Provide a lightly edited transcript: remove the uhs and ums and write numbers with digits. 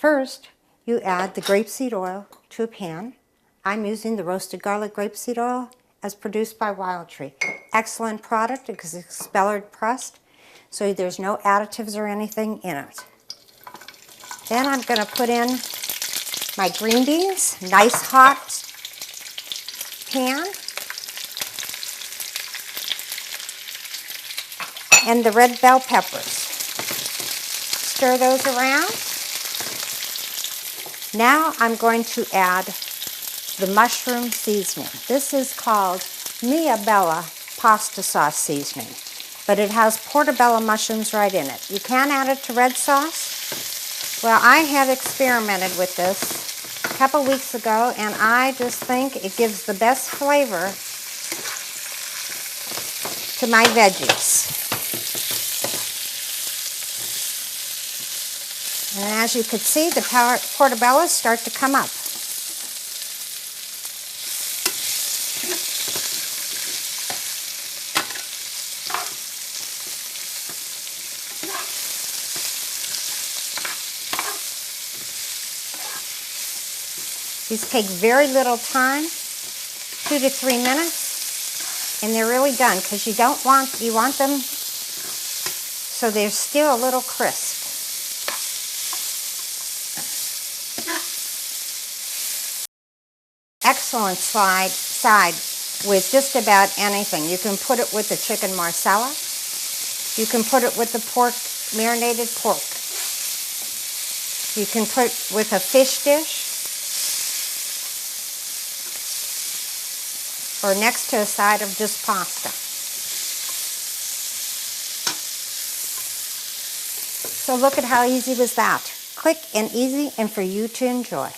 First, you add the grapeseed oil to a pan. I'm using the roasted garlic grapeseed oil as produced by Wild Tree. Excellent product because it's expelled pressed, so there's no additives or anything in it. Then I'm going to put in my green beans, nice hot pan, and the red bell peppers. Stir those around. Now I'm going to add the mushroom seasoning. This is called Mia Bella pasta sauce seasoning, but it has portobello mushrooms right in it. You can add it to red sauce. Well, I have experimented with this a couple weeks ago, and I just think it gives the best flavor to my veggies. And as you can see, the portobellos start to come up. These take very little time, 2 to 3 minutes, and they're really done because you want them so they're still a little crisp. Excellent side with just about anything. You can put it with the chicken marsala. You can put it with the marinated pork. You can put it with a fish dish, or next to a side of just pasta. So look at how easy was that. Quick and easy and for you to enjoy.